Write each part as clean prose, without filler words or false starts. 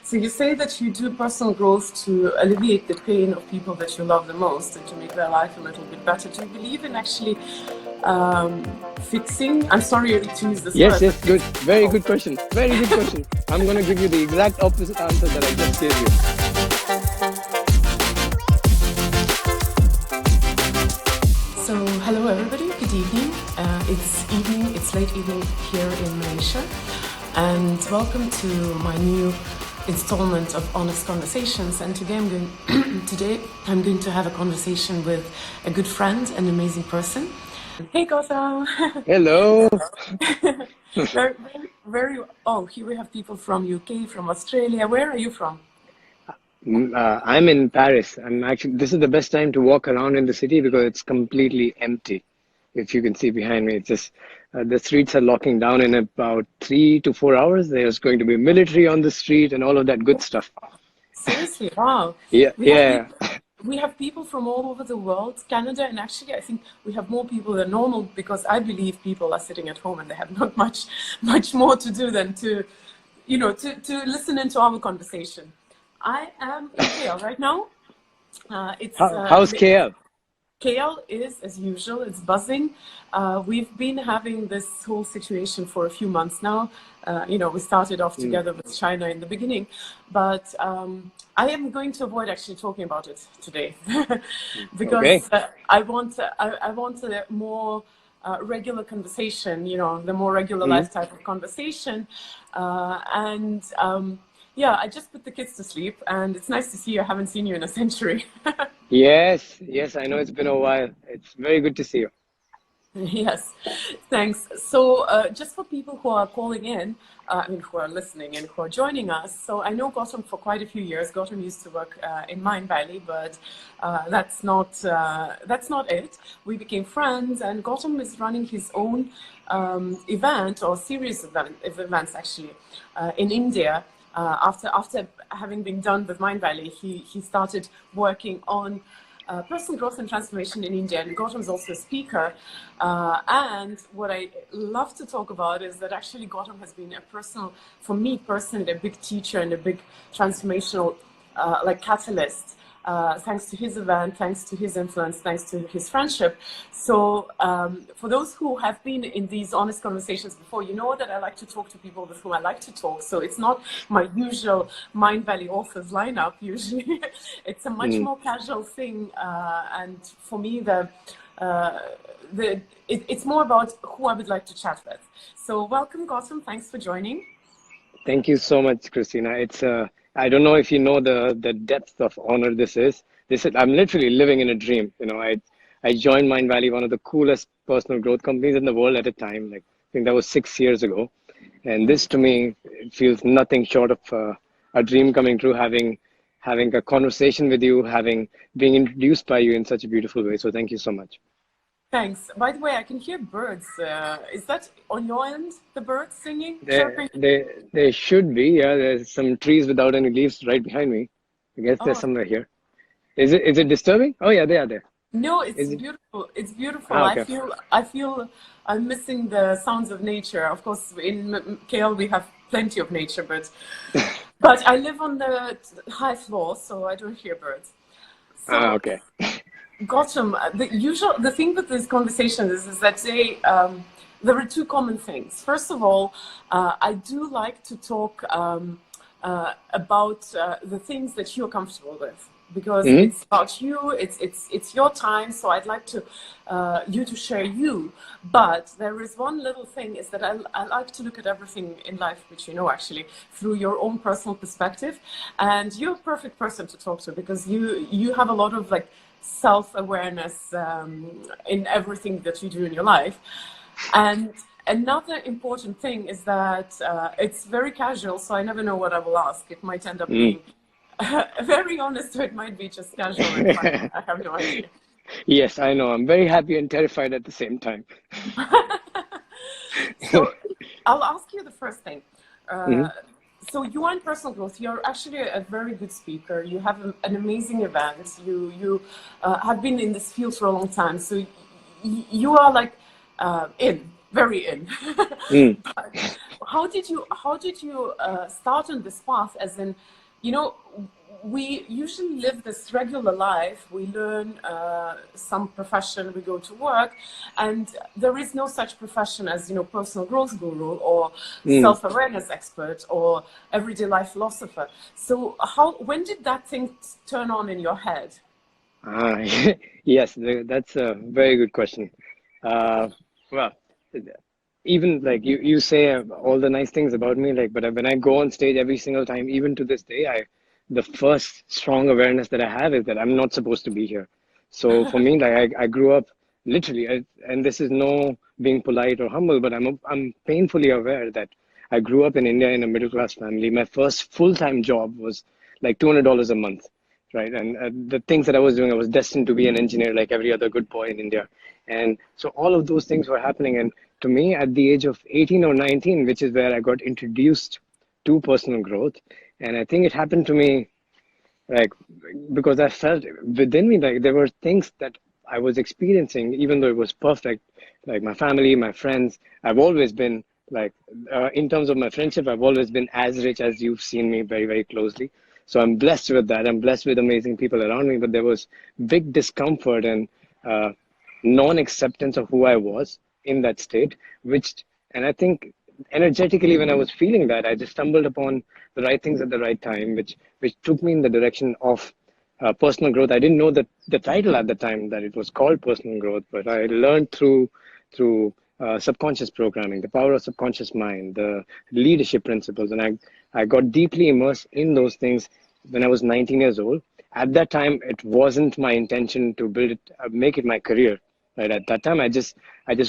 So you say that you do personal growth to alleviate the pain of people that you love the most and to make their life a little bit better. Do you believe in actually fixing? I'm sorry to use this Yes, word. yes, good. Very good question. Very good question. I'm going to give you the exact opposite answer that I just gave you. So hello everybody, good evening. It's late evening here in Malaysia. And welcome to my new installment of Honest Conversations. And today I'm going to have a conversation with a good friend, an amazing person. Hey Gautam. Hello. Here we have people from UK, from Australia. Where are you from? I'm in Paris. This is the best time to walk around in the city because it's completely empty. If you can see behind me, it's just the streets are locking down in about 3 to 4 hours. There's going to be military on the street and all of that good stuff. Seriously, wow. Yeah. We have people from all over the world, Canada, and actually I think we have more people than normal because I believe people are sitting at home and they have not much more to do than to listen into our conversation. I am in KL right now. How's KL? KL is, as usual, it's buzzing. We've been having this whole situation for a few months now. We started off together with China in the beginning, but I am going to avoid actually talking about it today because I want a more regular conversation, the more regular life type of conversation. I just put the kids to sleep, and it's nice to see you. I haven't seen you in a century. Yes, I know it's been a while. It's very good to see you. Yes, thanks. So just for people who are calling in, who are listening and who are joining us, so I know Gautam for quite a few years. Gautam used to work in Mind-Valley, but that's not it. We became friends, and Gautam is running his own event or series of events actually in India. After having been done with Mind-Valley, he started working on personal growth and transformation in India, and Gautam is also a speaker. And what I love to talk about is that actually Gautam has been for me personally, a big teacher and a big transformational catalyst. Thanks to his event, thanks to his influence, thanks to his friendship. So for those who have been in these honest conversations before, you know that I like to talk to people with whom I like to talk. So it's not my usual Mind-Valley authors lineup usually. It's a much more casual thing. And for me, it's more about who I would like to chat with. So welcome, Gautam. Thanks for joining. Thank you so much, Kristina. I don't know if you know the depth of honor this is. I'm literally living in a dream. I joined Mind-Valley, one of the coolest personal growth companies in the world at a time. I think that was 6 years ago. And this to me, it feels nothing short of a dream coming true, having a conversation with you, being introduced by you in such a beautiful way. So thank you so much. Thanks. By the way, I can hear birds. Is that on your end, the birds singing, chirping? They should be. Yeah, there's some trees without any leaves right behind me. I guess they're somewhere here. Is it disturbing? Oh yeah, they are there. No, it's beautiful. It's beautiful. Okay. I feel I'm missing the sounds of nature. Of course, in KL we have plenty of nature, but I live on the high floor, so I don't hear birds. So, okay. Gautam, the thing with these conversations is that there are two common things. First of all, I do like to talk about the things that you're comfortable with, because it's about you, it's your time. So I'd like you to share you. But there is one little thing is that I like to look at everything in life, which actually through your own personal perspective, and you're a perfect person to talk to because you have a lot of self-awareness in everything that you do in your life. And another important thing is that it's very casual, so I never know what I will ask. It might end up being very honest, or it might be just casual and fun. I have no idea. Yes, I know. I'm very happy and terrified at the same time. So I'll ask you the first thing. So you are in personal growth. You're actually a very good speaker. You have an amazing event. You have been in this field for a long time. So you are very in. Mm. But how did you start on this path? As in, you know, we usually live this regular life. We learn some profession, we go to work, and there is no such profession as, you know, personal growth guru or Mm. self-awareness expert or everyday life philosopher. So when did that thing turn on in your head? Ah, yes, that's a very good question. Uh, well, even like you say all the nice things about me, like, but when I go on stage every single time, even to this day, the first strong awareness that I have is that I'm not supposed to be here. So for me, like I grew up literally, and this is no being polite or humble, but I'm painfully aware that I grew up in India in a middle class family. My first full-time job was like $200 a month, right? And the things that I was doing, I was destined to be an engineer like every other good boy in India. And so all of those things were happening. And to me, at the age of 18 or 19, which is where I got introduced to personal growth. And I think it happened to me like because I felt within me like there were things that I was experiencing, even though it was perfect. Like my family, my friends, I've always been like in terms of my friendship, I've always been as rich as you've seen me very, very closely. So I'm blessed with that. I'm blessed with amazing people around me, but there was big discomfort and uh, non-acceptance of who I was in that state, which, and I think energetically when I was feeling that, I just stumbled upon the right things at the right time, which took me in the direction of personal growth. I didn't know that the title at the time that it was called personal growth, but I learned through subconscious programming, the power of subconscious mind, the leadership principles, and I got deeply immersed in those things when I was 19 years old. At that time, it wasn't my intention to build it, make it my career. Right at that time, I just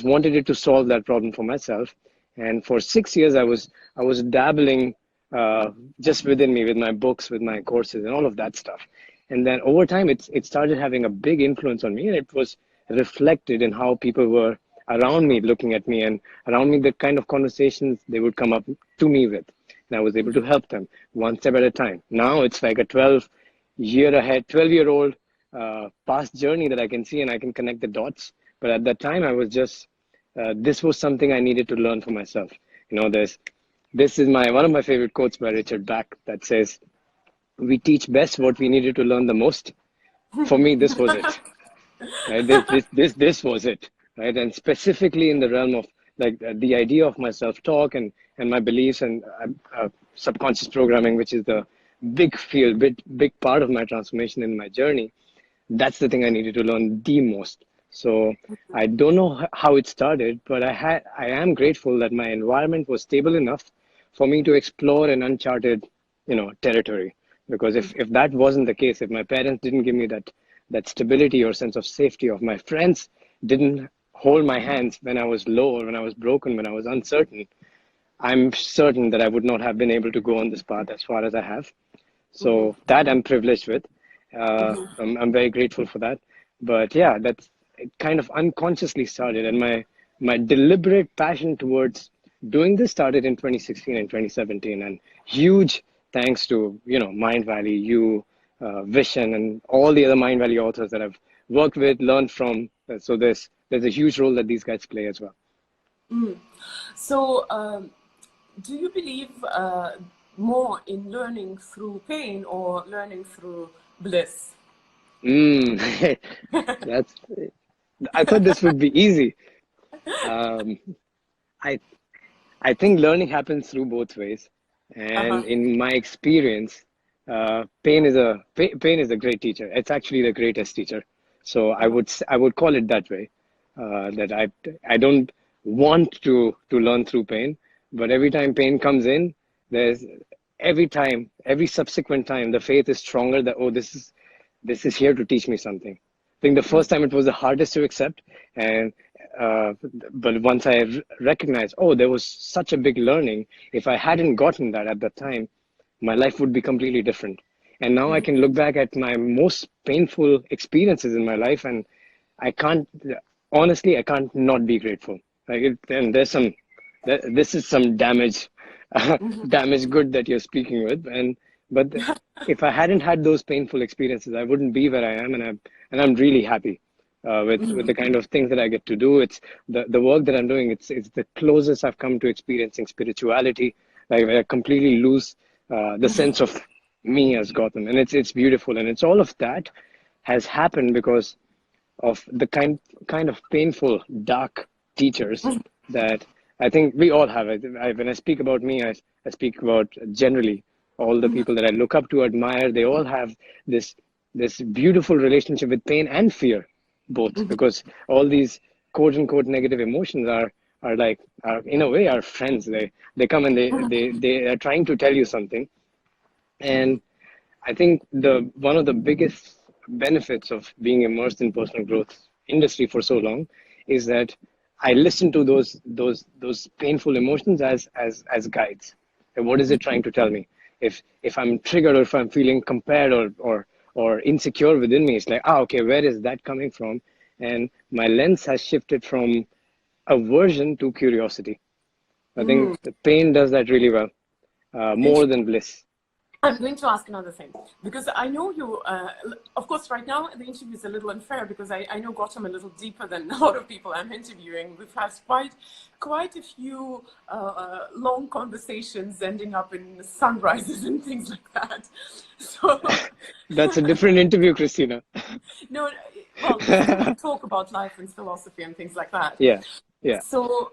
wanted it to solve that problem for myself. And for 6 years, I was dabbling just within me with my books, with my courses, and all of that stuff. And then over time, it started having a big influence on me, and it was reflected in how people were around me looking at me and around me the kind of conversations they would come up to me with. And I was able to help them one step at a time. Now it's like a 12-year-old past journey that I can see and I can connect the dots. But at that time, I was just, this was something I needed to learn for myself. You know, this is one of my favorite quotes by Richard Bach that says, "We teach best what we needed to learn the most." For me, this was it. Right? This was it. Right? And specifically in the realm of like the idea of my self-talk and my beliefs and subconscious programming, which is the big field, big part of my transformation in my journey. That's the thing I needed to learn the most. So I don't know how it started, but I am grateful that my environment was stable enough for me to explore an uncharted, territory. Because if that wasn't the case, if my parents didn't give me that stability or sense of safety, or my friends didn't hold my hands when I was low or when I was broken, when I was uncertain, I'm certain that I would not have been able to go on this path as far as I have. So that I'm privileged with. I'm very grateful for that. But yeah, that's it kind of unconsciously started. And my deliberate passion towards doing this started in 2016 and 2017. And huge thanks to, Mind Valley, you, Vishen, and all the other Mind Valley authors that I've worked with, learned from. So there's a huge role that these guys play as well. So, do you believe more in learning through pain or learning through bliss? That's. I thought this would be easy. Um, I I think learning happens through both ways, and Uh-huh. in my experience, pain is a great teacher. It's actually the greatest teacher. So I would call it that way. That I don't want to learn through pain, but every time pain comes in, there's every subsequent time, the faith is stronger that, oh, this is here to teach me something. I think the first time it was the hardest to accept, and uh, but once I recognized, oh, there was such a big learning. If I hadn't gotten that at that time, my life would be completely different. And now I can look back at my most painful experiences in my life, and I can't, honestly, I can't not be grateful. And this is some damage, damage good that you're speaking with. But if I hadn't had those painful experiences, I wouldn't be where I am, and I'm really happy. with the kind of things that I get to do. It's the work that I'm doing. It's the closest I've come to experiencing spirituality. Like I completely lose the sense of me as Gautam, and it's beautiful. And it's all of that has happened because of the kind of painful, dark teachers that I think we all have. When I speak about me, I speak about generally all the people that I look up to, admire. They all have this beautiful relationship with pain and fear, both, because all these quote unquote negative emotions are in a way our friends. They come and they are trying to tell you something. And I think the one of the biggest benefits of being immersed in personal growth industry for so long is that I listen to those painful emotions as guides. And what is it trying to tell me? If I'm triggered, or if I'm feeling compared or insecure within me, it's like, okay, where is that coming from? And my lens has shifted from aversion to curiosity. I think the pain does that really well, more than bliss. I'm going to ask another thing, because I know you, of course, right now the interview is a little unfair because I know Gautam a little deeper than a lot of people I'm interviewing. We've had quite a few long conversations ending up in sunrises and things like that. So That's a different interview, Kristina. No, well, we talk about life and philosophy and things like that. Yeah. Yeah. So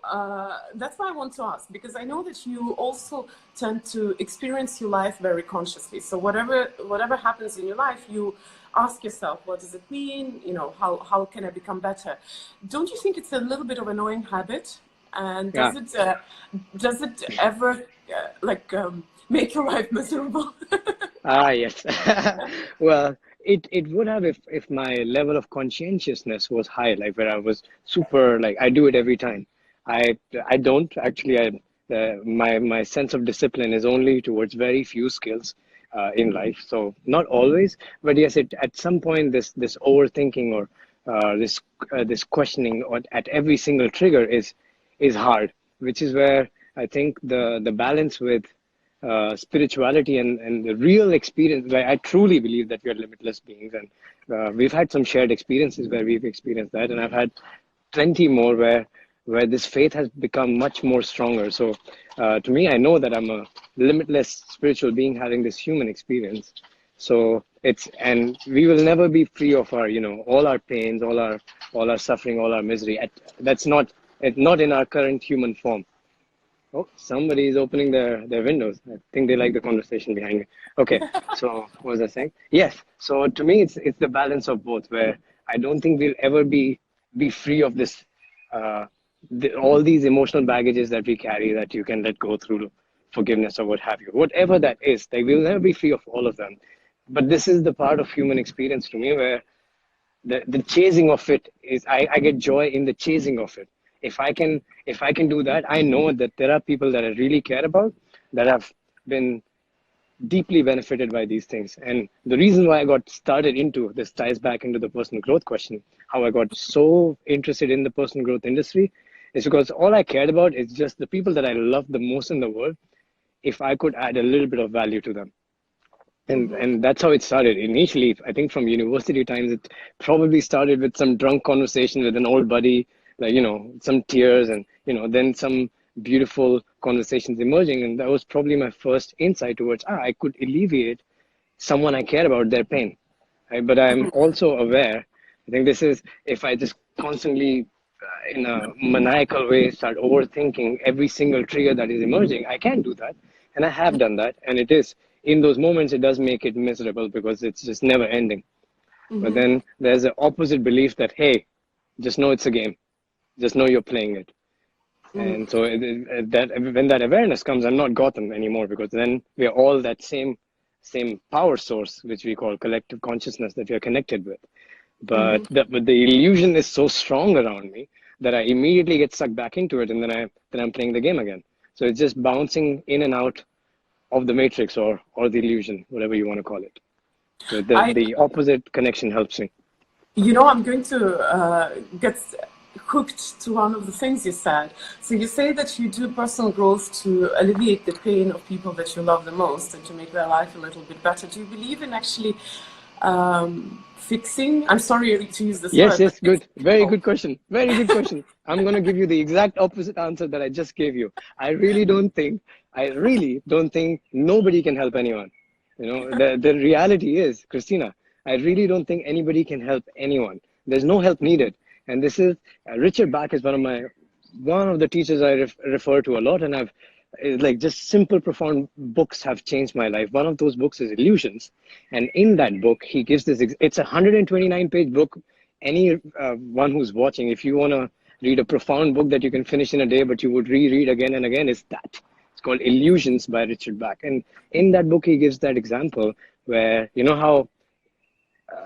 that's why I want to ask, because I know that you also tend to experience your life very consciously. So whatever happens in your life, you ask yourself, what does it mean? You know, how can I become better? Don't you think it's a little bit of an annoying habit? And does it ever make your life miserable? Yes. Well, it would have if my level of conscientiousness was high, like where I was super, like I do it every time. I don't actually. My sense of discipline is only towards very few skills in life. So not always, but yes, at some point this overthinking or this questioning at every single trigger is hard, which is where I think the balance with spirituality and the real experience. Like, I truly believe that we are limitless beings, and we've had some shared experiences where we've experienced that, and I've had plenty more where this faith has become much more stronger. So to me, I know that I'm a limitless spiritual being having this human experience. So and we will never be free of our, all our pains, all our suffering, all our misery. That's not in our current human form. Oh, somebody is opening their windows. I think they like the conversation behind me. Okay, so what was I saying? Yes. So to me, it's the balance of both, where I don't think we'll ever be free of this, all these emotional baggages that we carry that you can let go through forgiveness or what have you. Whatever that is, like we'll never be free of all of them. But this is the part of human experience to me where the chasing of it is, I get joy in the chasing of it. If I can do that, I know that there are people that I really care about that have been deeply benefited by these things. And the reason why I got started into this ties back into the personal growth question, how I got so interested in the personal growth industry, is because all I cared about is just the people that I love the most in the world, if I could add a little bit of value to them. And that's how it started. Initially, I think from university times, it probably started with some drunk conversation with an old buddy, like, some tears and, then some beautiful conversations emerging. And that was probably my first insight towards, I could alleviate someone I care about their pain. Right? But I'm also aware, I think this is, if I just constantly in a maniacal way start overthinking every single trigger that is emerging, I can do that. And I have done that. And it is, in those moments, it does make it miserable because it's just never ending. But then there's an opposite belief that, hey, just know it's a game. Just know you're playing it. And so that when that awareness comes, I'm not Gautam anymore, because then we are all that same power source, which we call collective consciousness, that we are connected with. But the illusion is so strong around me that I immediately get sucked back into it, and then I'm playing the game again. So it's just bouncing in and out of the matrix or the illusion, whatever you want to call it. So the opposite connection helps me. I'm going to get hooked to one of the things you said. So you say that you do personal growth to alleviate the pain of people that you love the most and to make their life a little bit better. Do you believe in actually fixing? I'm sorry to use this Yes, word, yes, but good. Very oh, good question. Very good question. I'm going to give you the exact opposite answer that I just gave you. I really don't think nobody can help anyone. You know, the reality is, Christina, I really don't think anybody can help anyone. There's no help needed. And this is, Richard Bach is one of the teachers I refer to a lot. And like just simple, profound books have changed my life. One of those books is Illusions. And in that book, he gives it's a 129-page book. Any one who's watching, if you want to read a profound book that you can finish in a day, but you would reread again and again, is that. It's called Illusions by Richard Bach. And in that book, he gives that example where, you know how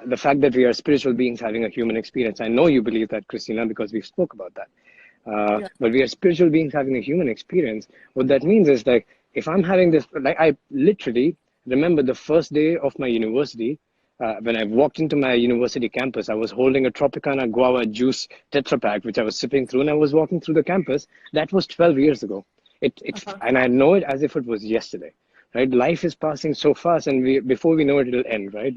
the fact that we are spiritual beings having a human experience. I know you believe that, Christina, because we've spoke about that. yeah. But we are spiritual beings having a human experience. What that means is like, if I'm having this, like I literally remember the first day of my university, when I walked into my university campus, I was holding a Tropicana guava juice Tetra Pak, which I was sipping through, and I was walking through the campus. That was 12 years ago. And I know it as if it was yesterday, right? Life is passing so fast, and before we know it, it'll end, right?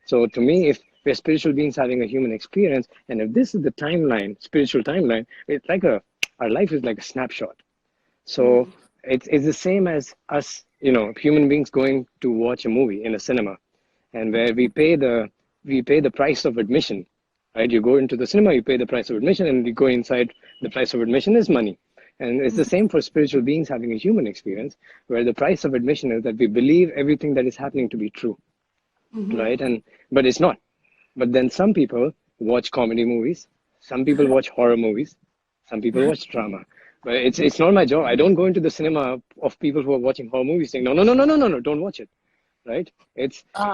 So to me, if we're spiritual beings having a human experience, and if this is the timeline, spiritual timeline, it's like our life is like a snapshot. So it's the same as us, you know, human beings going to watch a movie in a cinema, and where we pay the price of admission, right? You go into the cinema, you pay the price of admission, and you go inside. The price of admission is money, and it's the same for spiritual beings having a human experience, where the price of admission is that we believe everything that is happening to be true, right? But it's not. But then some people watch comedy movies, some people watch horror movies, some people watch drama. But it's not my job. I don't go into the cinema of people who are watching horror movies saying, no, no, no, no, no, no, no, don't watch it. Right?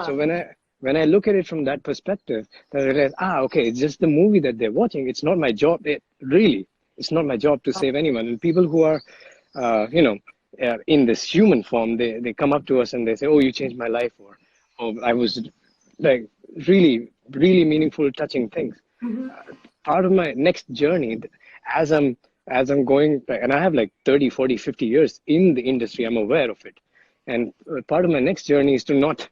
So when I look at it from that perspective, then I realize, okay, it's just the movie that they're watching. It's not my job. It's not my job to save anyone. And people who are, in this human form, they come up to us and they say, oh, you changed my life, or oh, I was like really, really meaningful, touching things. Part of my next journey, as I'm going, and I have like 30, 40, 50 years in the industry, I'm aware of it. And part of my next journey is to not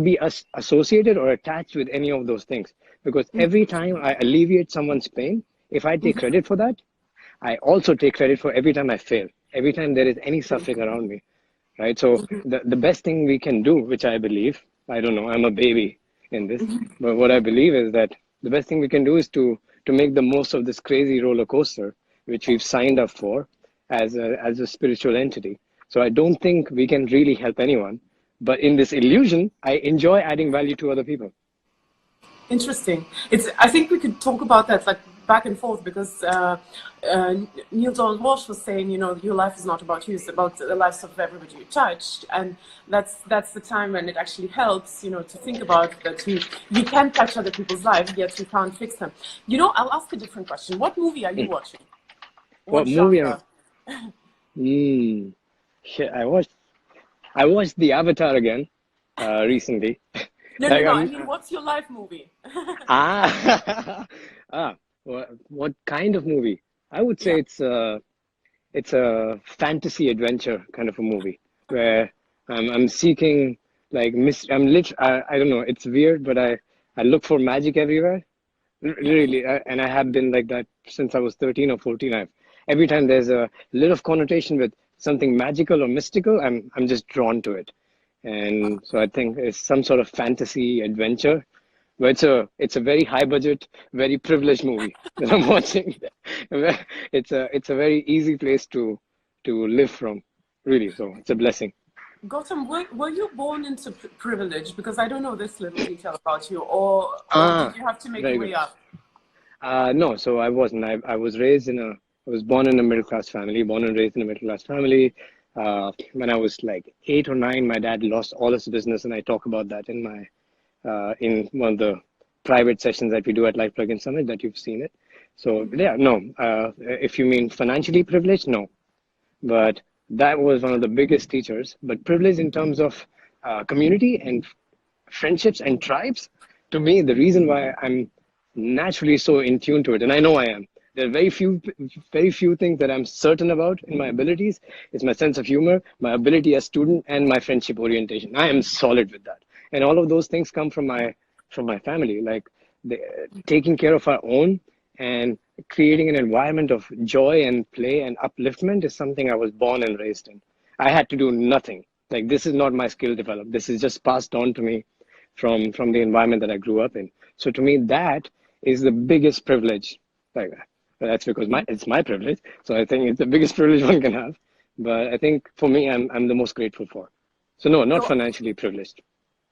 be associated or attached with any of those things. Because every time I alleviate someone's pain, if I take credit for that, I also take credit for every time I fail, every time there is any suffering around me, right? So the best thing we can do, which I believe, I don't know, I'm a baby in this, but what I believe is that the best thing we can do is to make the most of this crazy roller coaster, which we've signed up for as a spiritual entity. So I don't think we can really help anyone, but in this illusion, I enjoy adding value to other people. Interesting. I think we could talk about that like back and forth, because Neil Donald Walsh was saying, you know, your life is not about you, it's about the lives of everybody you touched. And that's the time when it actually helps, you know, to think about that you can touch other people's lives, yet you can't fix them. You know, I'll ask a different question. What movie are you watching? What movie? Shit, I watched The Avatar again recently. No, I mean, what's your life movie? What kind of movie? I would say it's a fantasy adventure kind of a movie where I'm seeking like I don't know, it's weird, but I look for magic everywhere. Really, and I have been like that since I was 13 or 14. Every time there's a little connotation with something magical or mystical, I'm just drawn to it. And so I think it's some sort of fantasy adventure, but it's a very high budget, very privileged movie that I'm watching. It's a very easy place to live from, really. So it's a blessing. Gautam, were you born into privilege? Because I don't know this little detail about you, or did you have to make your way up? No, so I wasn't. I was born in a middle class family, born and raised in a middle class family. When I was like 8 or 9, my dad lost all his business, and I talk about that in in one of the private sessions that we do at Life Plugin Summit that you've seen it. So yeah, no. If you mean financially privileged, no, but that was one of the biggest teachers. But privilege in terms of community and friendships and tribes, to me, the reason why I'm naturally so in tune to it, and I know I am. There are very few things that I'm certain about in my abilities. It's my sense of humor, my ability as student, and my friendship orientation. I am solid with that. And all of those things come from my from my family. Like taking care of our own and creating an environment of joy and play and upliftment is something I was born and raised in. I had to do nothing. Like this is not my skill developed. This is just passed on to me from the environment that I grew up in. So to me, that is the biggest privilege. Like that's because it's my privilege. So I think it's the biggest privilege one can have. But I think for me, I'm the most grateful for. So no, not So financially privileged.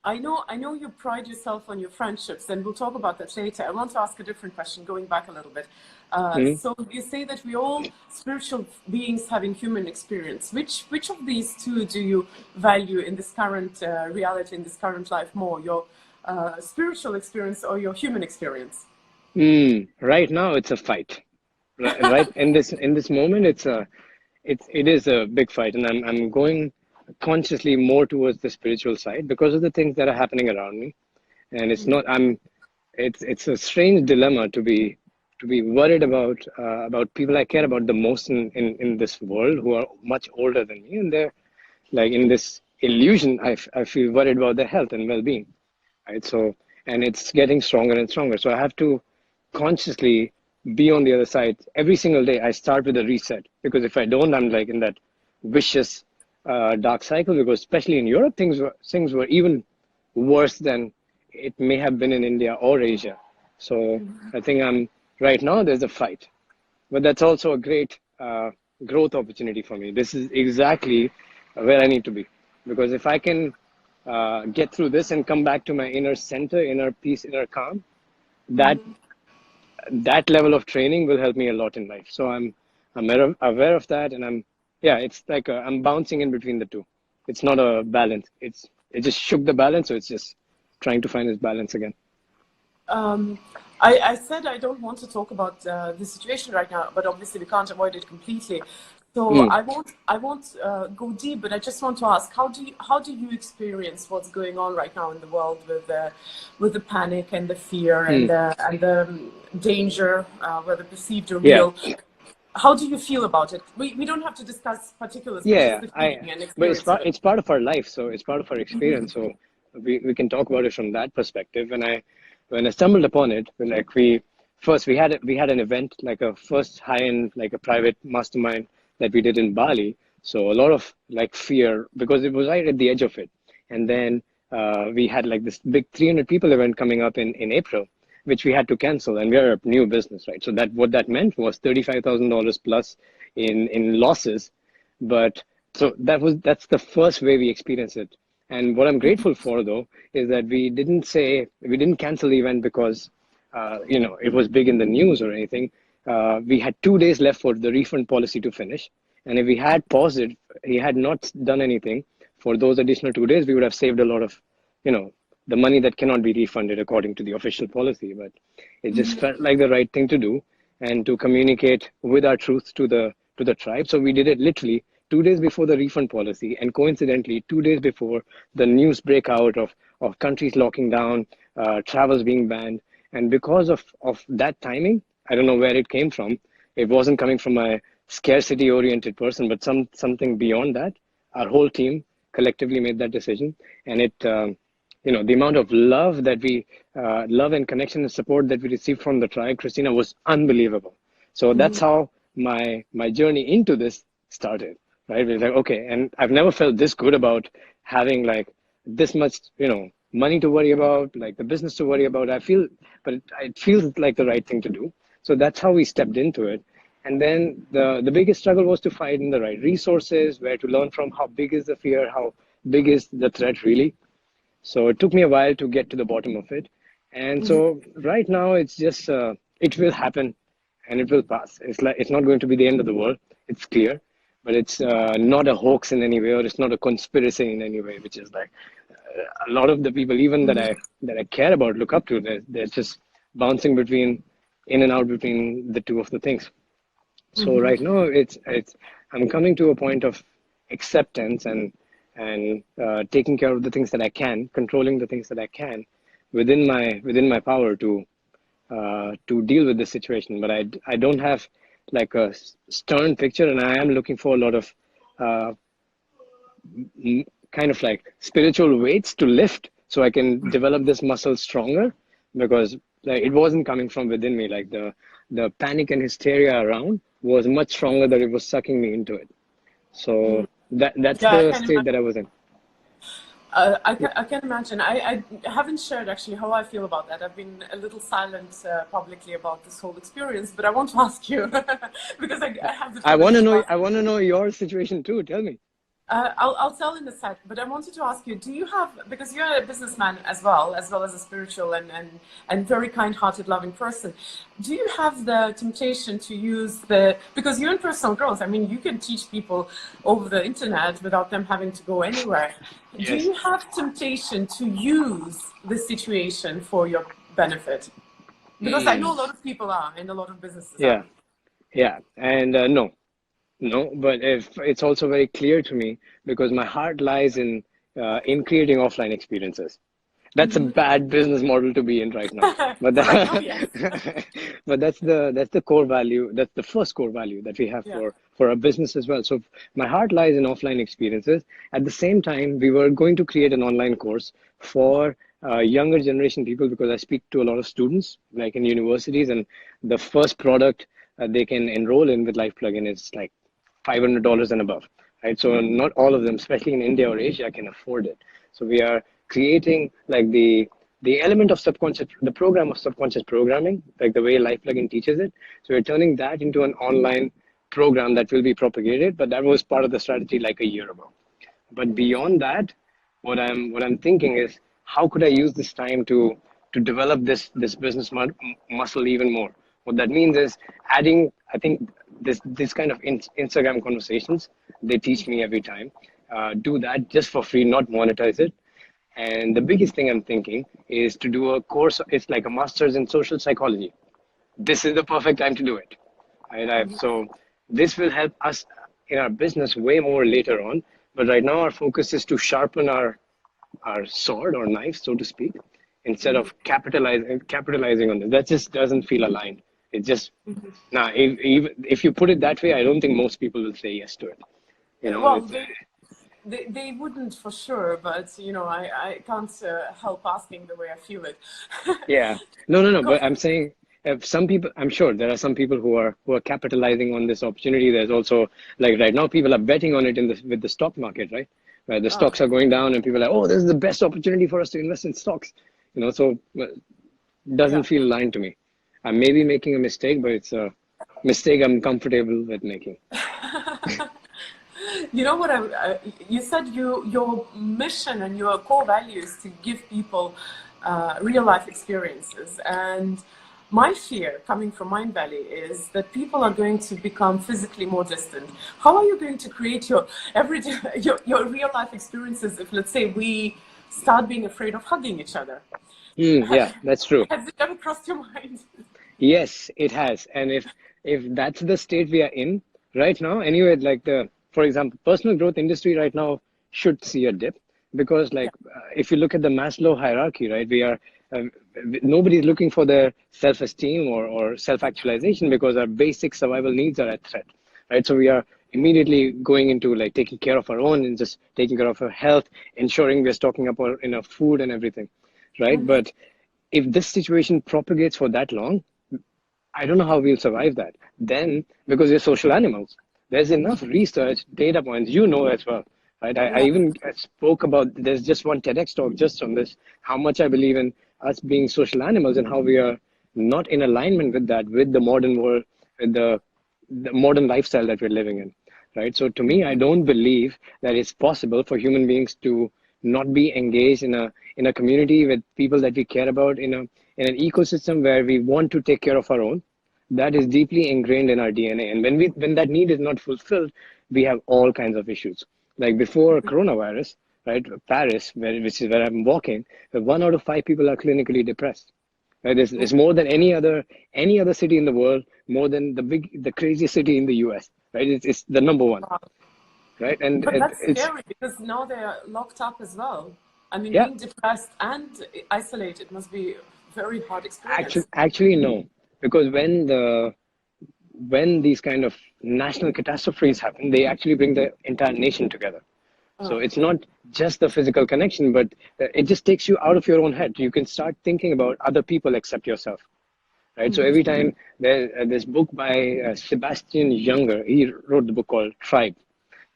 I know you pride yourself on your friendships, and we'll talk about that later. I want to ask a different question, going back a little bit. Mm-hmm. So you say that we all spiritual beings having human experience. Which of these two do you value in this current reality, in this current life more? Your spiritual experience or your human experience? Right now, it's a fight. Right in this moment, it is a big fight, and I'm going consciously more towards the spiritual side because of the things that are happening around me. And it's not I'm it's a strange dilemma to be worried about people I care about the most in this world who are much older than me, and they're like in this illusion. I feel worried about their health and well-being, right? So, and it's getting stronger and stronger. So I have to consciously be on the other side every single day. I start with a reset, because if I don't, I'm like in that vicious dark cycle. Because especially in Europe, things were even worse than it may have been in India or Asia. So I think right now there's a fight, but that's also a great growth opportunity for me. This is exactly where I need to be, because if I can get through this and come back to my inner center, inner peace, inner calm, that that level of training will help me a lot in life. So I'm aware of that, and yeah, it's like I'm bouncing in between the two. It's not a balance. It just shook the balance, so it's just trying to find its balance again. Um, I said I don't want to talk about the situation right now, but obviously we can't avoid it completely. So Mm. I won't go deep, but I just want to ask, how do you experience what's going on right now in the world with the panic and the fear and Mm. the danger, whether perceived or Yeah, real? How do you feel about it? We don't have to discuss particulars, but just yeah. the feeling and But it's experience of part it. it's part of our life, so it's part of our experience. So we can talk about it from that perspective. When I stumbled upon it, like we had an event, like a first high-end, like a private mastermind that we did in Bali. So a lot of like fear, because it was right at the edge of it. And then we had like this big 300 people event coming up in April, which we had to cancel. And we're a new business, right? So that what that meant was $35,000 plus in losses. But so that's the first way we experienced it. And what I'm grateful for, though, is that we didn't cancel the event because it was big in the news or anything. We had 2 days left for the refund policy to finish, and if we had paused it, he had not done anything for those additional 2 days, we would have saved a lot of, you know, the money that cannot be refunded according to the official policy. But it just felt like the right thing to do, and to communicate with our truth to the tribe. So we did it literally 2 days before the refund policy, and coincidentally 2 days before the news breakout of countries locking down, travels being banned. And because of that timing, I don't know where it came from. It wasn't coming from a scarcity oriented person, but something beyond that. Our whole team collectively made that decision, and the amount of love and connection and support that we received from the tribe, Christina, was unbelievable. So that's how my journey into this started, right? It's like, okay, and I've never felt this good about having like this much, money to worry about, like the business to worry about. But it feels like the right thing to do. So that's how we stepped into it. And then the biggest struggle was to find the right resources, where to learn from, how big is the fear, how big is the threat really. So it took me a while to get to the bottom of it. And so right now it's just, it will happen and it will pass. It's not going to be the end of the world. It's clear, but it's not a hoax in any way, or it's not a conspiracy in any way, which is like a lot of the people, even that I care about, look up to. They're just bouncing in and out between the two of the things. So right now I'm coming to a point of acceptance and taking care of the things that I can, controlling the things that I can within my power to deal with this situation. But I don't have like a stern picture, and I am looking for a lot of kind of like spiritual weights to lift, so I can develop this muscle stronger, because like, it wasn't coming from within me. Like the panic and hysteria around was much stronger that it was sucking me into it. So that's Yeah, I the can state imagine. that I was in. I can imagine. I haven't shared actually how I feel about that. I've been a little silent publicly about this whole experience, but I want to ask you because I have the I want to privilege of know. asking. I want to know your situation too. Tell me. I'll tell in a sec, but I wanted to ask you, do you have, because you're a businessman as well as a spiritual and very kind-hearted, loving person, do you have the temptation to use because you're in personal growth, I mean, you can teach people over the internet without them having to go anywhere. Do Yes. you have temptation to use this situation for your benefit? Because I know a lot of people are, and a lot of businesses are. Yeah. Yeah. And no. No, but if it's also very clear to me, because my heart lies in creating offline experiences. That's a bad business model to be in right now. But Right now, yes. but that's the core value. That's the first core value that we have Yeah. for our business as well. So my heart lies in offline experiences. At the same time, we were going to create an online course for younger generation people, because I speak to a lot of students like in universities, and the first product they can enroll in with Life Plugin is like $500 and above, right? So not all of them, especially in India or Asia, can afford it. So we are creating like the element of subconscious, the program of subconscious programming, like the way Life Plugin teaches it. So we're turning that into an online program that will be propagated. But that was part of the strategy like a year ago. But beyond that, what I'm thinking is, how could I use this time to develop this business muscle even more? What that means is adding, I think, this kind of Instagram conversations they teach me every time. Do that just for free, not monetize it. And the biggest thing I'm thinking is to do a course. It's like a master's in social psychology. This is the perfect time to do it. So this will help us in our business way more later on. But right now, our focus is to sharpen our sword or knife, so to speak, instead of capitalizing on this. That just doesn't feel aligned. It just now, if you put it that way, I don't think most people will say yes to it. You know, Well, it's, they wouldn't for sure, but you know, I can't help asking the way I feel it. yeah, no. Because But I'm saying, if some people, I'm sure there are some people who are capitalizing on this opportunity. There's also, like, right now, people are betting on it with the stock market, right? Where the stocks are going down, and people are like, oh, this is the best opportunity for us to invest in stocks. So doesn't yeah, feel aligned to me. I may be making a mistake, but it's a mistake I'm comfortable with making. you know what you said your mission and your core value is to give people real life experiences, and my fear coming from Mind Valley is that people are going to become physically more distant. How are you going to create your everyday your real life experiences if, let's say, we start being afraid of hugging each other? Yeah, that's true. Has it ever crossed your mind? Yes, it has. And if that's the state we are in right now, anyway, like for example, personal growth industry right now should see a dip, because Yeah. like if you look at the Maslow hierarchy, right, we are nobody's looking for their self-esteem or self-actualization, because our basic survival needs are at threat, right? So we are immediately going into like taking care of our own and just taking care of our health, ensuring we're stocking up our enough food and everything, right? But if this situation propagates for that long, I don't know how we'll survive that. Then, because we're social animals, there's enough research, data points, as well, right? I Yeah. even spoke about, there's just one TEDx talk just on this, how much I believe in us being social animals and how we are not in alignment with that, with the modern world, with the modern lifestyle that we're living in, right? So to me, I don't believe that it's possible for human beings to not be engaged in a community with people that we care about, in an ecosystem where we want to take care of our own. That is deeply ingrained in our DNA, and when that need is not fulfilled, we have all kinds of issues. Like before coronavirus, right? Paris, which is where I'm walking, 1 out of 5 people are clinically depressed. Right? It's more than any other city in the world, more than the craziest city in the US. Right? It's the number one. Wow. Right? And But that's it's scary because now they're locked up as well. I mean, yeah. being depressed and isolated must be a very hard experience. Actually, no, because when these kind of national catastrophes happen, they actually bring the entire nation together. So it's not just the physical connection, but it just takes you out of your own head. You can start thinking about other people except yourself, right? So every time there's this book by Sebastian Junger, he wrote the book called Tribe.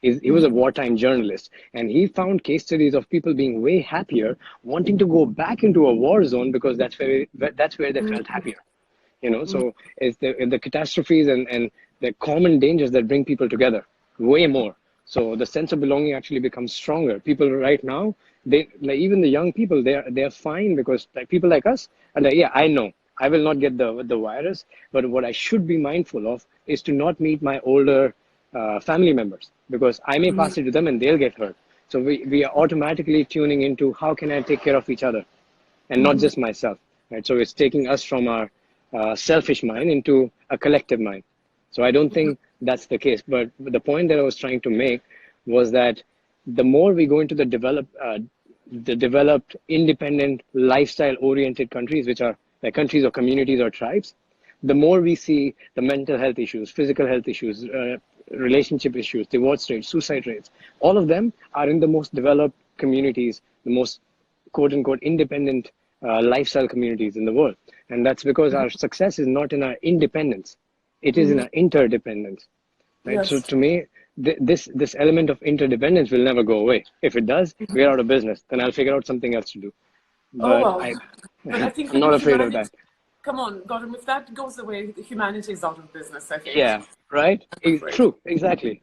He was a wartime journalist, and he found case studies of people being way happier, wanting to go back into a war zone because that's where they felt happier. So it's the catastrophes and the common dangers that bring people together way more. So the sense of belonging actually becomes stronger. People right now, they like, even the young people, they're fine because like people like us are like, yeah, I know I will not get the virus, but what I should be mindful of is to not meet my older family members because I may pass it to them and they'll get hurt. So we are automatically tuning into how can I take care of each other and not just myself, right? So it's taking us from our selfish mind into a collective mind. So I don't think that's the case. But the point that I was trying to make was that the more we go into the developed, independent, lifestyle-oriented countries, which are like countries or communities or tribes, the more we see the mental health issues, physical health issues, relationship issues, divorce rates, suicide rates. All of them are in the most developed communities, the most quote-unquote independent lifestyle communities in the world. And that's because our success is not in our independence. It is in our interdependence. Right? Yes. So to me, this element of interdependence will never go away. If it does, we're out of business. Then I'll figure out something else to do. But But I think I'm not afraid of that. Come on, Gautam, if that goes away, humanity is out of business, I think. Yeah, right? True, exactly.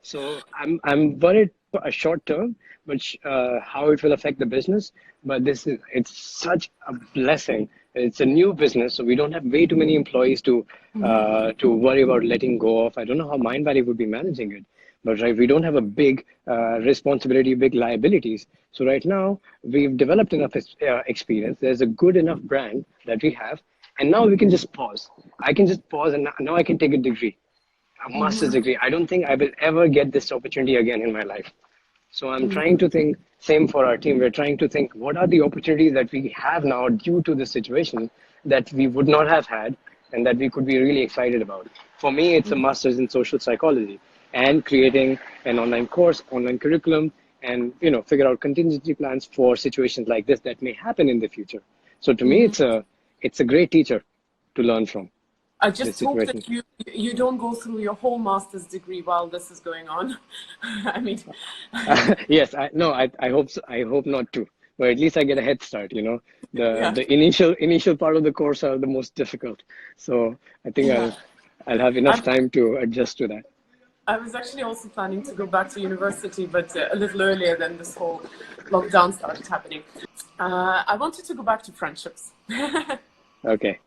So I'm worried for a short term, but how it will affect the business. But it's such a blessing. It's a new business, so we don't have way too many employees to worry about letting go of. I don't know how Mind Valley would be managing it, but right, we don't have a big responsibility, big liabilities. So right now we've developed enough experience. There's a good enough brand that we have, and now we can just pause. I can just pause, and now I can take a degree. A master's degree. I don't think I will ever get this opportunity again in my life. So I'm trying to think, same for our team, we're trying to think what are the opportunities that we have now due to this situation that we would not have had and that we could be really excited about. For me, it's a master's in social psychology and creating an online course, online curriculum, and figure out contingency plans for situations like this that may happen in the future. So to me, it's a great teacher to learn from. I just hope that you don't go through your whole master's degree while this is going on. I mean, yes, I hope so. I hope not to, but at least I get a head start. The initial part of the course are the most difficult, so I think I'll have enough time to adjust to that. I was actually also planning to go back to university, but a little earlier than this whole lockdown started happening. I wanted to go back to friendships. Okay.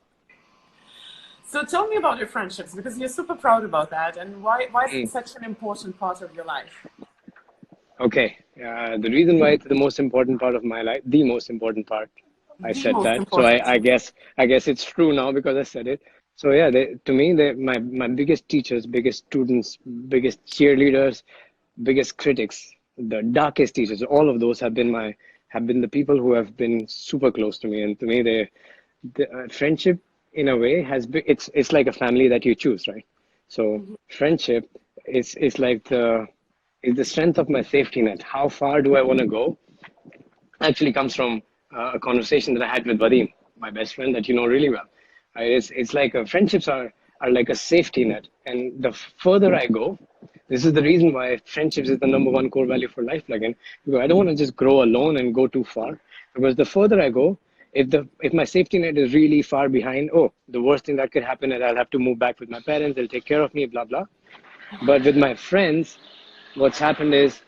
So tell me about your friendships, because you're super proud about that, and why is it such an important part of your life? Okay, the reason why it's the most important part of my life, the most important part, I said that. So I guess it's true now because I said it. So yeah, to me, my biggest teachers, biggest students, biggest cheerleaders, biggest critics, the darkest teachers, all of those have been the people who have been super close to me, and to me, the friendship, in a way, it's like a family that you choose, right? So friendship is like the strength of my safety net. How far do I want to go? Actually comes from a conversation that I had with Vadim, my best friend that you know really well. It's like friendships are like a safety net, and the further I go, this is the reason why friendships is the #1 core value for Life Plugin. Because I don't want to just grow alone and go too far. Because the further I go, if my safety net is really far behind, the worst thing that could happen is I'll have to move back with my parents, they'll take care of me, blah, blah. But with my friends, what's happened is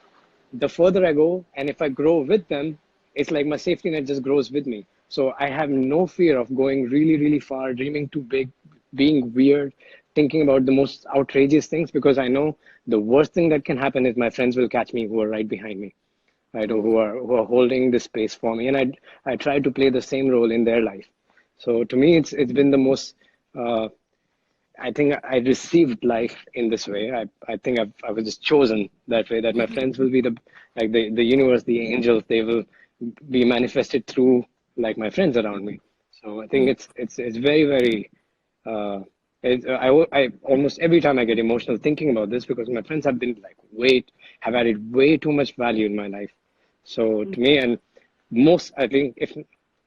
the further I go, and if I grow with them, it's like my safety net just grows with me. So I have no fear of going really, really far, dreaming too big, being weird, thinking about the most outrageous things, because I know the worst thing that can happen is my friends will catch me who are right behind me. Right, who are holding the space for me, and I try to play the same role in their life. So to me, it's been the most. I think I received life in this way. I think I was just chosen that way. That my friends will be the universe, the angels. They will be manifested through like my friends around me. So I think it's very very I almost every time I get emotional thinking about this because my friends have been like, have added way too much value in my life. So to me, and I think if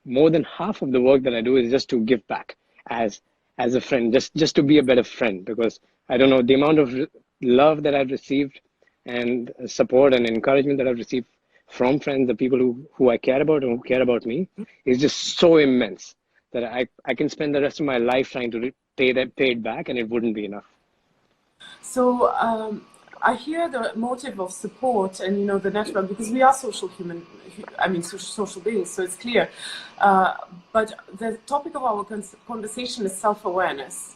more than half of the work that I do is just to give back as a friend, just to be a better friend, because I don't know the amount of love that I've received and support and encouragement that I've received from friends, the people who I care about and who care about me, is just so immense that I can spend the rest of my life trying to pay it back, and it wouldn't be enough. So I hear the motive of support and, you know, the network, because we are social beings, so it's clear. But the topic of our conversation is self-awareness.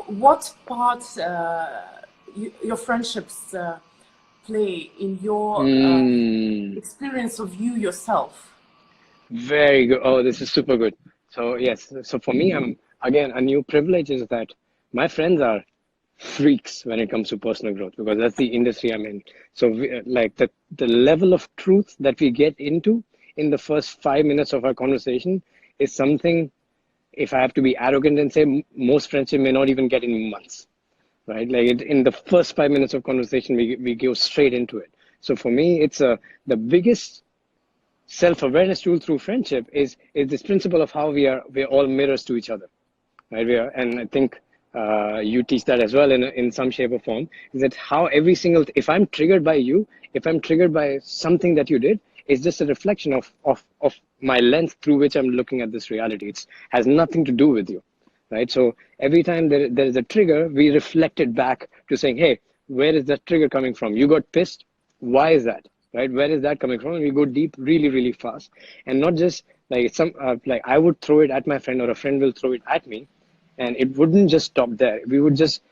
What part your friendships play in your experience of you yourself? Very good. Oh, this is super good. So yes, so for me, again, a new privilege is that my friends are freaks when it comes to personal growth, because that's the industry I'm in. So like the level of truth that we get into in the first 5 minutes of our conversation is something, if I have to be arrogant and say, most friendship may not even get in months, right? Like in the first 5 minutes of conversation, we go straight into it. So for me, it's the biggest self-awareness tool through friendship is this principle of how we're all mirrors to each other, right? And I think you teach that as well in some shape or form, is that how every single, if I'm triggered by you, if I'm triggered by something that you did, it's just a reflection of my lens through which I'm looking at this reality. It has nothing to do with you, right? So every time there is a trigger, we reflect it back to saying, hey, where is that trigger coming from? You got pissed. Why is that? Right? Where is that coming from? And we go deep really, really fast. And not just like like I would throw it at my friend, or a friend will throw it at me. And it wouldn't just stop there. We would just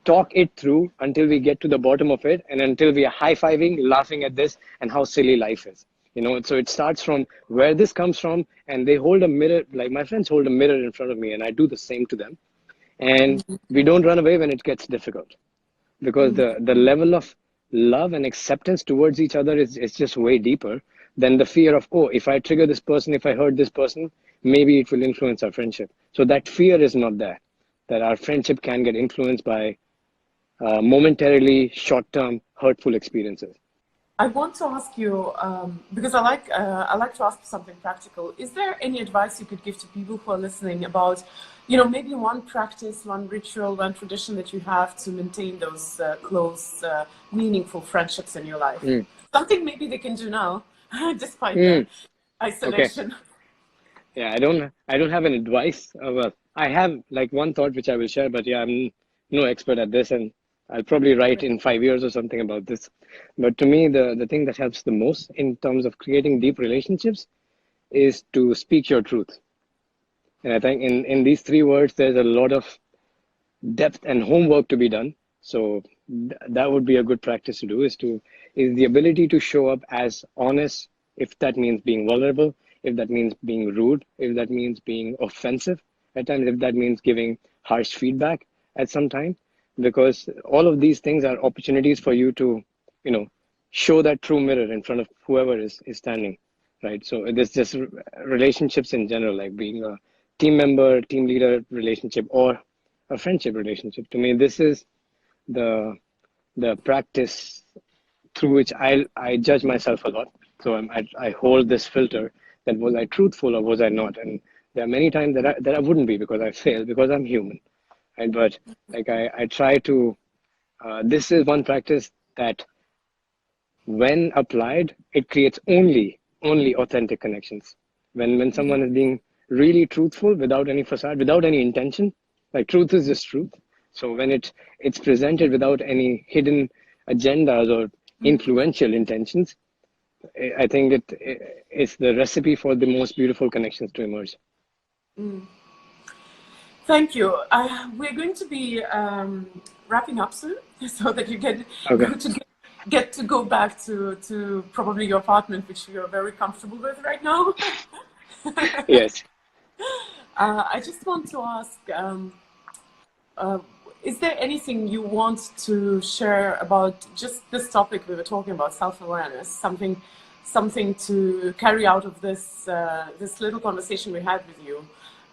talk it through until we get to the bottom of it, and until we are high-fiving, laughing at this and how silly life is. You know, so it starts from where this comes from, and they hold a mirror, like my friends hold a mirror in front of me, and I do the same to them. And we don't run away when it gets difficult, because the level of love and acceptance towards each other is just way deeper than the fear of, oh, if I trigger this person, if I hurt this person, maybe it will influence our friendship. So that fear is not there, that our friendship can get influenced by momentarily short-term hurtful experiences. I want to ask you, because I like to ask something practical. Is there any advice you could give to people who are listening about, you know, maybe one practice, one ritual, one tradition that you have to maintain those close, meaningful friendships in your life? Something maybe they can do now, despite the isolation. Okay. Yeah, I don't have an advice. Well, I have like one thought which I will share, but yeah, I'm no expert at this, and I'll probably write in 5 years or something about this. But to me, the thing that helps the most in terms of creating deep relationships is to speak your truth. And I think in these 3 words, there's a lot of depth and homework to be done. So that would be a good practice to do, is the ability to show up as honest, if that means being vulnerable, if that means being rude, if that means being offensive at times, if that means giving harsh feedback at some time, because all of these things are opportunities for you to, you know, show that true mirror in front of whoever is standing, right? So there's just relationships in general, like being a team member, team leader relationship, or a friendship relationship. To me, this is the practice through which I judge myself a lot. So I hold this filter that, was I truthful or was I not? And there are many times that I wouldn't be, because I fail, because I'm human. Right? But like I try to, this is one practice that when applied, it creates only authentic connections. When someone is being really truthful, without any facade, without any intention, like truth is just truth. So when it's presented without any hidden agendas or influential intentions, I think it's the recipe for the most beautiful connections to emerge. Thank you. We're going to be wrapping up soon, so that you get to go back to probably your apartment, which you're very comfortable with right now. Yes. I just want to ask, is there anything you want to share about just this topic we were talking about, self-awareness, something to carry out of this this little conversation we had with you?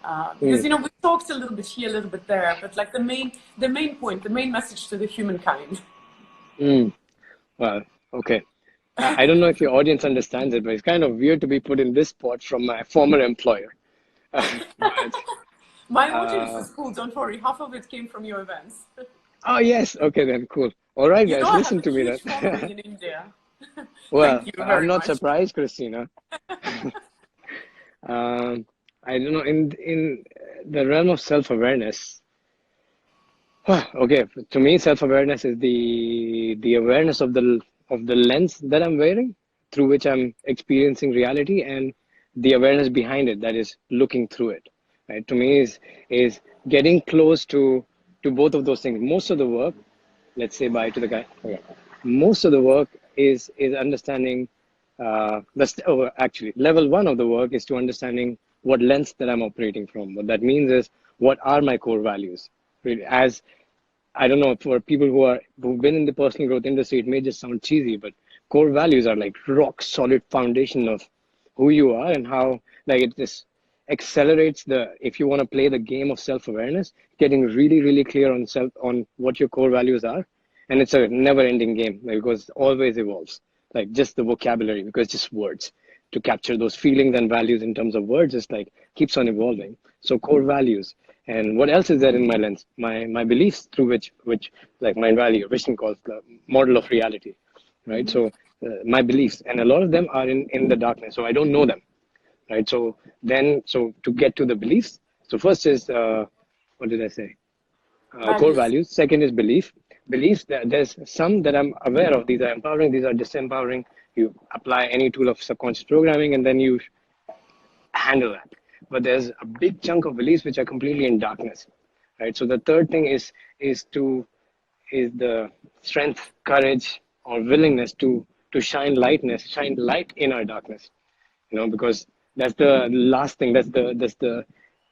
Because, you know, we talked a little bit here, a little bit there, but like the main point, the main message to the humankind. Well, okay. I don't know if your audience understands it, but it's kind of weird to be put in this spot from my former employer. But, My audience is cool, don't worry. Half of it came from your events. oh, yes. Okay, then. Cool. All right, You know, guys, I have listen a to me huge then. following in India. Well, Thank you I'm very not much. surprised, Kristina. I don't know, in the realm of self-awareness, okay, to me, self-awareness is the awareness of the lens that I'm wearing, through which I'm experiencing reality, and the awareness behind it, that is looking through it. Right? To me, is getting close to both of those things. Most of the work, let's say bye to the guy. Okay. Most of the work is understanding. Actually, level one of the work is to understanding what lens that I'm operating from. What that means is, what are my core values? Really, as I don't know, for people who've been in the personal growth industry, it may just sound cheesy, but core values are like rock solid foundation of who you are, and how like it just accelerates the, if you want to play the game of self-awareness, getting really, really clear on what your core values are. And it's a never ending game, like, because it always evolves. Like just the vocabulary, because just words to capture those feelings and values in terms of words is like keeps on evolving. So core values. And what else is there in my lens? My beliefs, through which like my value, Vishnu calls the model of reality, right? So my beliefs, and a lot of them are in the darkness, so I don't know them, right? So to get to the beliefs, so first is what did I say? Core Values. values. Second is beliefs. That there's some that I'm aware of. These are empowering. These are disempowering. You apply any tool of subconscious programming, and then you handle that. But there's a big chunk of beliefs which are completely in darkness, right? So the third thing is the strength, courage, or willingness to shine light in our darkness. You know, because that's the last thing. That's the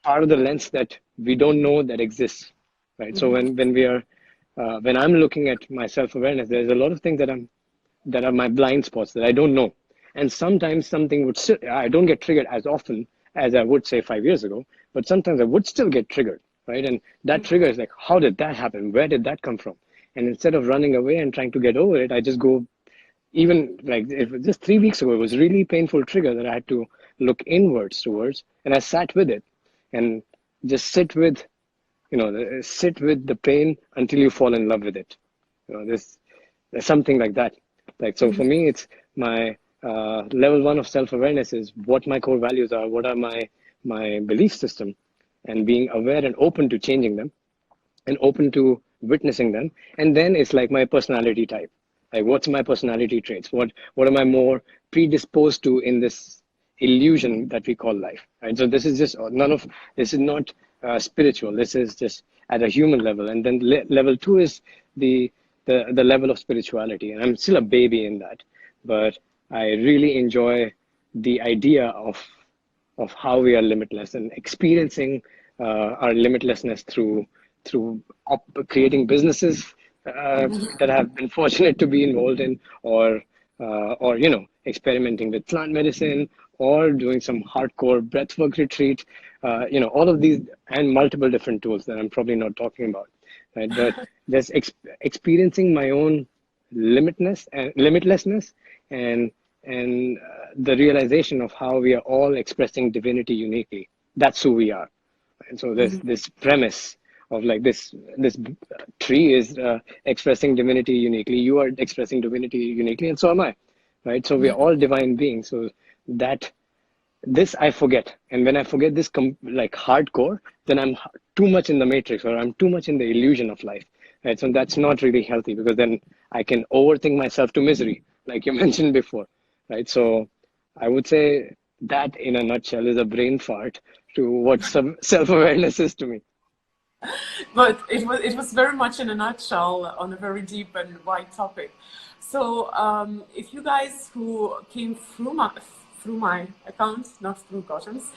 part of the lens that we don't know that exists, right? So when I'm looking at my self-awareness, there's a lot of things that are my blind spots that I don't know. And sometimes something would still, I don't get triggered as often as I would say 5 years ago, but sometimes I would still get triggered, right? And that trigger is like, how did that happen? Where did that come from? And instead of running away and trying to get over it, I just go, even like if just 3 weeks ago, it was really painful trigger that I had to look inwards towards, and I sat with it and just sit with the pain until you fall in love with it. There's something like that. Like, so for me, it's my level one of self-awareness is what my core values are, what are my belief system, and being aware and open to changing them and open to witnessing them. And then it's like my personality type. Like, what's my personality traits? What am I more predisposed to in this illusion that we call life? Right. So this is just this is not spiritual. This is just at a human level. And then level two is the level of spirituality. And I'm still a baby in that, but I really enjoy the idea of how we are limitless and experiencing our limitlessness through creating businesses that I've been fortunate to be involved in, or experimenting with plant medicine, or doing some hardcore breathwork retreat, all of these, and multiple different tools that I'm probably not talking about, right? But just experiencing my own limitlessness, and the realization of how we are all expressing divinity uniquely. That's who we are. And so there's this premise of like this tree is expressing divinity uniquely. You are expressing divinity uniquely, and so am I, right? So we are all divine beings. So that this I forget, and when I forget this like hardcore, then I'm too much in the matrix, or I'm too much in the illusion of life, right? So that's not really healthy, because then I can overthink myself to misery, like you mentioned before, right? So I would say that in a nutshell is a brain fart to what some self-awareness is to me. But it was very much in a nutshell on a very deep and wide topic. So if you guys who came through my account, not through Gautam's,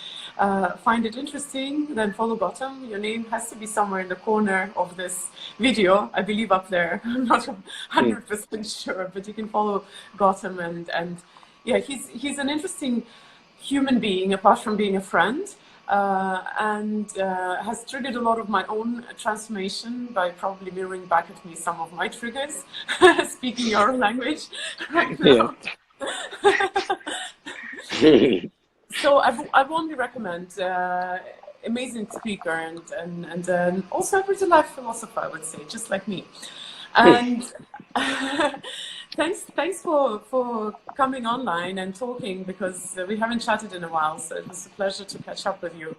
find it interesting, then follow Gautam. Your name has to be somewhere in the corner of this video, I believe up there. I'm not 100% sure, but you can follow Gautam, and yeah, he's an interesting human being, apart from being a friend. and has triggered a lot of my own transformation by probably mirroring back at me some of my triggers, speaking your language right now. Yeah. So I warmly recommend. Amazing speaker and also a pretty life philosopher, I would say, just like me. And thanks for coming online and talking, because we haven't chatted in a while, so it was a pleasure to catch up with you.